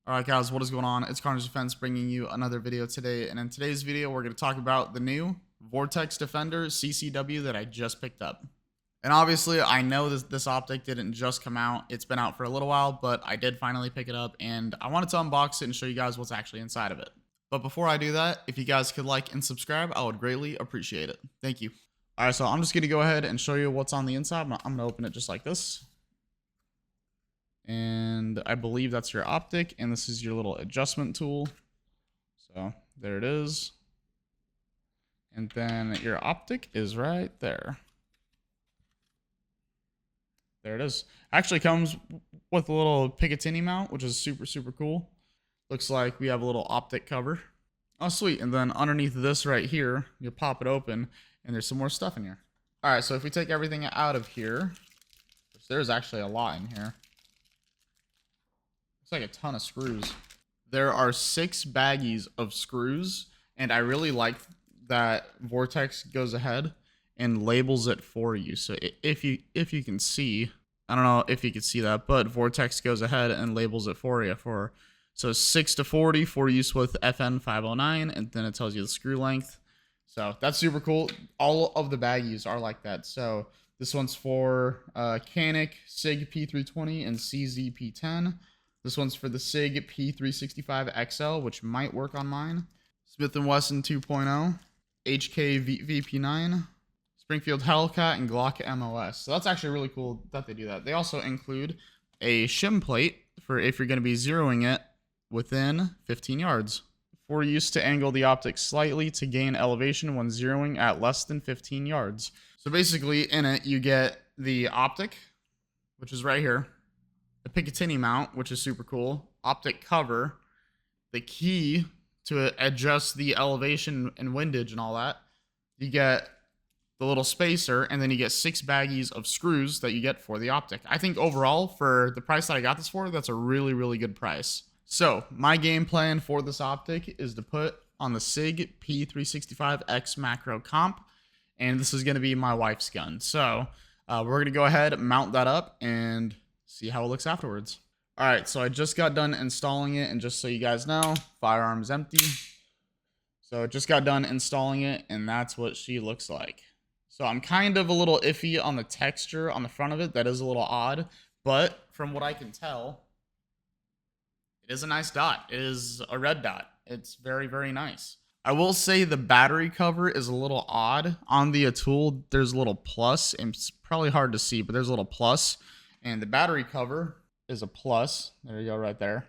Alright guys, what is going on? It's Carnage Defense bringing you another video today, and in today's video we're going to talk about the new Vortex Defender CCW that I just picked up. And obviously I know this optic didn't just come out, it's been out for a little while, but I did finally pick it up and I wanted to unbox it and show you guys what's actually inside of it. But before I do that, if you guys could like and subscribe, I would greatly appreciate it. Thank you. Alright, so I'm just going to go ahead and show you what's on the inside. I'm going to open it just like this. And I believe that's your optic, and this is your little adjustment tool. So there it is. And then your optic is right there. There it is. Actually comes with a little Picatinny mount, which is super cool. Looks like we have a little optic cover. Oh, sweet. And then underneath this right here, you pop it open, and there's some more stuff in here. All right, so if we take everything out of here, which there's actually a lot in here. It's like a ton of screws. There are 6 baggies of screws, and I really like that Vortex goes ahead and labels it for you. So if you can see, I don't know if you can see that, but Vortex goes ahead and labels it for you. So 6 to 40 for use with FN 509, and then it tells you the screw length. So that's super cool. All of the baggies are like that. So this one's for Canic, SIG P320, and CZ P10. This one's for the SIG P365 XL, which might work on mine. Smith & Wesson 2.0, HK VP9, Springfield Hellcat, and Glock MOS. So that's actually really cool that they do that. They also include a shim plate for if you're going to be zeroing it within 15 yards. For use to angle the optic slightly to gain elevation when zeroing at less than 15 yards. So basically in it, you get the optic, which is right here. The Picatinny mount, which is super cool, optic cover, the key to adjust the elevation and windage and all that. You get the little spacer, and then you get 6 baggies of screws that you get for the optic. I think overall, for the price that I got this for, that's a really good price. So my game plan for this optic is to put on the SIG P365X macro comp, and this is going to be my wife's gun. So we're going to go ahead, mount that up, and see how it looks afterwards. All right, so I just got done installing it, and just so you guys know, firearm's empty. So I just got done installing it, and that's what she looks like. So I'm kind of a little iffy on the texture on the front of it. That is a little odd, but from what I can tell, it is a nice dot. It is a red dot. It's very nice. I will say the battery cover is a little odd. On the tool, there's a little plus, and it's probably hard to see, but there's a little plus. And the battery cover is a plus. There you go, right there.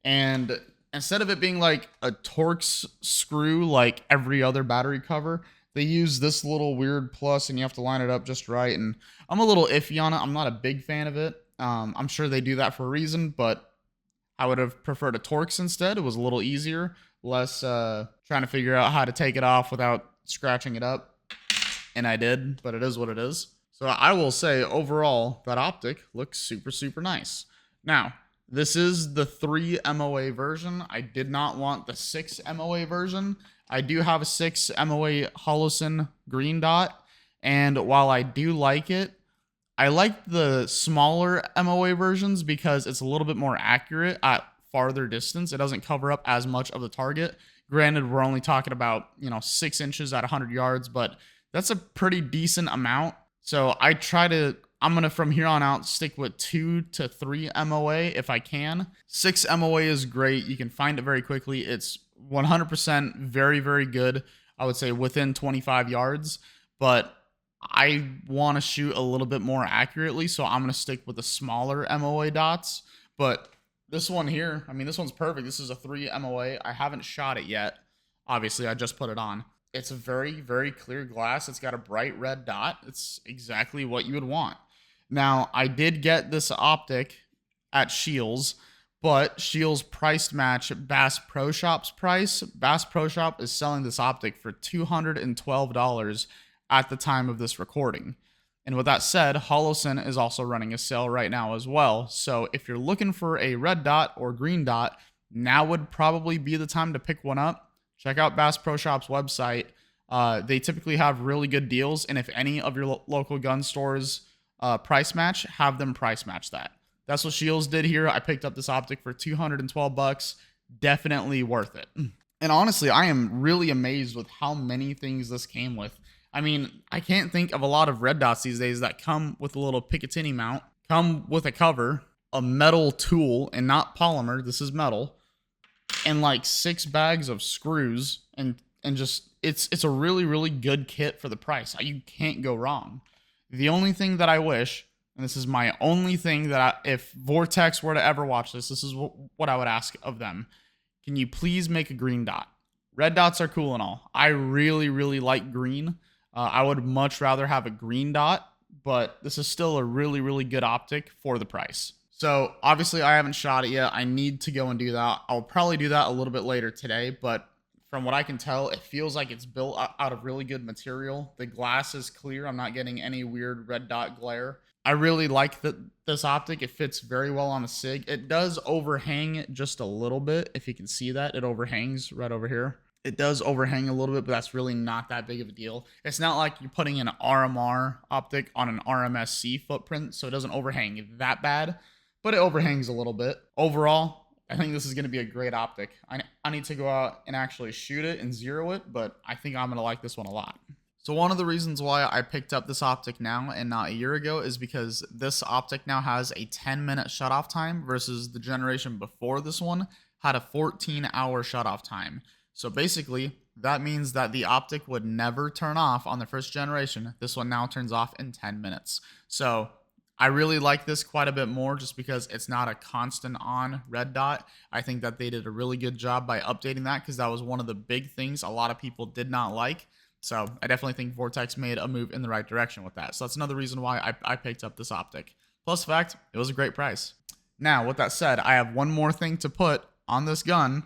And instead of it being like a Torx screw like every other battery cover, they use this little weird plus, and you have to line it up just right. And I'm a little iffy on it. I'm not a big fan of it. I'm sure they do that for a reason, but I would have preferred a Torx instead. It was a little easier, less trying to figure out how to take it off without scratching it up. And I did, but it is what it is. So I will say, overall, that optic looks super nice. Now, this is the 3 MOA version. I did not want the 6 MOA version. I do have a 6 MOA Holosun green dot, and while I do like it, I like the smaller MOA versions because it's a little bit more accurate at farther distance. It doesn't cover up as much of the target. Granted, we're only talking about, 6 inches at 100 yards, but that's a pretty decent amount. So I'm going to from here on out stick with 2 to 3 MOA if I can. 6 MOA is great. You can find it very quickly. It's 100% very good. I would say within 25 yards, but I want to shoot a little bit more accurately, so I'm going to stick with the smaller MOA dots. But this one here, this one's perfect. This is a 3 MOA. I haven't shot it yet. Obviously, I just put it on. It's a very clear glass. It's got a bright red dot. It's exactly what you would want. Now, I did get this optic at Scheels, but Scheels priced match Bass Pro Shop's price. Bass Pro Shop is selling this optic for $212 at the time of this recording. And with that said, Holosun is also running a sale right now as well. So if you're looking for a red dot or green dot, now would probably be the time to pick one up. Check out Bass Pro Shop's website. They typically have really good deals, and if any of your local gun stores price match, have them price match that. That's what Shields did here. I picked up this optic for 212 bucks. Definitely worth it. And honestly, I am really amazed with how many things this came with. I mean, I can't think of a lot of red dots these days that come with a little Picatinny mount, come with a cover, a metal tool, and not polymer. This is metal, and like 6 bags of screws, and just it's a really good kit for the price. You can't go wrong. The only thing that I wish, and this is my only thing that if Vortex were to ever watch this, this is what I would ask of them. Can you please make a green dot? Red dots are cool and all. I really like green. I would much rather have a green dot, but this is still a really good optic for the price. So obviously I haven't shot it yet. I need to go and do that. I'll probably do that a little bit later today, but from what I can tell, it feels like it's built out of really good material. The glass is clear. I'm not getting any weird red dot glare. I really like this optic. It fits very well on a SIG. It does overhang just a little bit. If you can see that, it overhangs right over here. It does overhang a little bit, but that's really not that big of a deal. It's not like you're putting an RMR optic on an RMSC footprint, so it doesn't overhang that bad, but it overhangs a little bit. Overall, I think this is going to be a great optic. I need to go out and actually shoot it and zero it, but I think I'm going to like this one a lot. So one of the reasons why I picked up this optic now and not a year ago is because this optic now has a 10-minute shutoff time versus the generation before this one had a 14-hour shutoff time. So basically, that means that the optic would never turn off on the first generation. This one now turns off in 10 minutes. So I really like this quite a bit more just because it's not a constant on red dot. I think that they did a really good job by updating that because that was one of the big things a lot of people did not like. So I definitely think Vortex made a move in the right direction with that. So that's another reason why I picked up this optic. Plus the fact, it was a great price. Now, with that said, I have one more thing to put on this gun,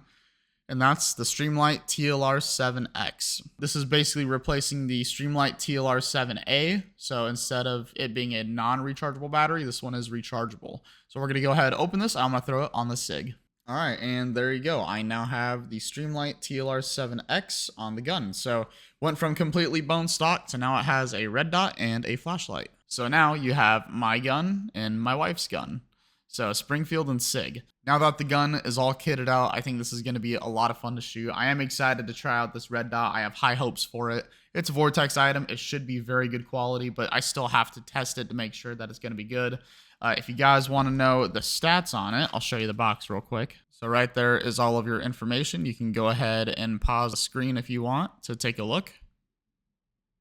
and that's the Streamlight TLR7X. This is basically replacing the Streamlight TLR7A. So instead of it being a non-rechargeable battery, this one is rechargeable. So we're going to go ahead and open this. I'm going to throw it on the SIG. All right, and there you go. I now have the Streamlight TLR7X on the gun. So went from completely bone stock to now it has a red dot and a flashlight. So now you have my gun and my wife's gun. So Springfield and SIG. Now that the gun is all kitted out, I think this is going to be a lot of fun to shoot. I am excited to try out this red dot. I have high hopes for it. It's a Vortex item. It should be very good quality, but I still have to test it to make sure that it's going to be good. If you guys want to know the stats on it, I'll show you the box real quick. So right there is all of your information. You can go ahead and pause the screen if you want to take a look.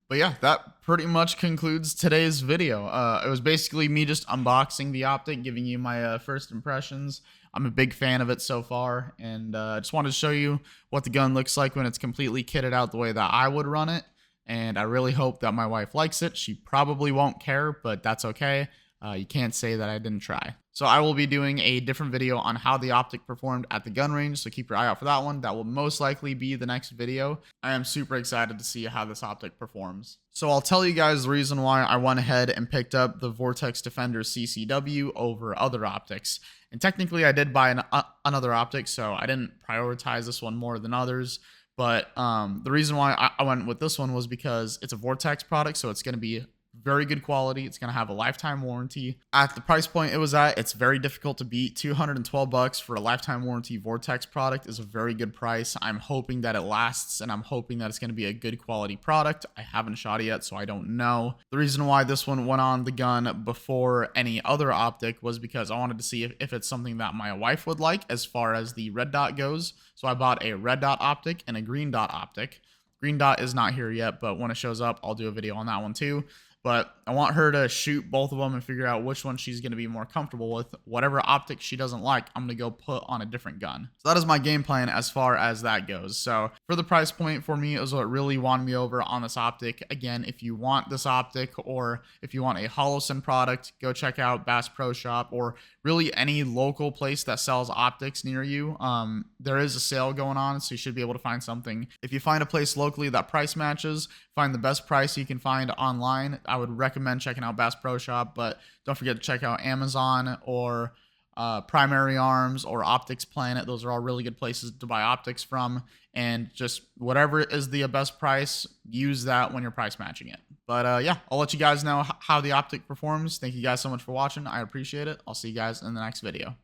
But yeah, that pretty much concludes today's video. It was basically me just unboxing the optic, giving you my first impressions. I'm a big fan of it so far, and I just wanted to show you what the gun looks like when it's completely kitted out the way that I would run it. And I really hope that my wife likes it. She probably won't care, but that's okay. You can't say that I didn't try. So I will be doing a different video on how the optic performed at the gun range, so keep your eye out for that one. That will most likely be the next video. I am super excited to see how this optic performs. So I'll tell you guys the reason why I went ahead and picked up the Vortex Defender CCW over other optics. And technically I did buy another optic, so I didn't prioritize this one more than others. But the reason why I went with this one was because it's a Vortex product, so it's going to be very good quality. It's going to have a lifetime warranty. At the price point it was at, it's very difficult to beat. 212 bucks for a lifetime warranty Vortex product is a very good price. I'm hoping that it lasts, and I'm hoping that it's going to be a good quality product. I haven't shot it yet, so I don't know. The reason why this one went on the gun before any other optic was because I wanted to see if it's something that my wife would like as far as the red dot goes. So I bought a red dot optic and a green dot optic. Green dot is not here yet, but when it shows up, I'll do a video on that one too. But I want her to shoot both of them and figure out which one she's going to be more comfortable with. Whatever optic she doesn't like, I'm going to go put on a different gun. So that is my game plan as far as that goes. So for the price point, for me, it was what really won me over on this optic. Again, if you want this optic, or if you want a Holosun product, go check out Bass Pro Shop, or really any local place that sells optics near you. There is a sale going on, so you should be able to find something. If you find a place locally that price matches, find the best price you can find online, I would recommend checking out Bass Pro Shop, but don't forget to check out Amazon or Primary Arms or Optics Planet. Those are all really good places to buy optics from, and just whatever is the best price, use that when you're price matching it. But yeah, I'll let you guys know how the optic performs. Thank you guys so much for watching. I appreciate it. I'll see you guys in the next video.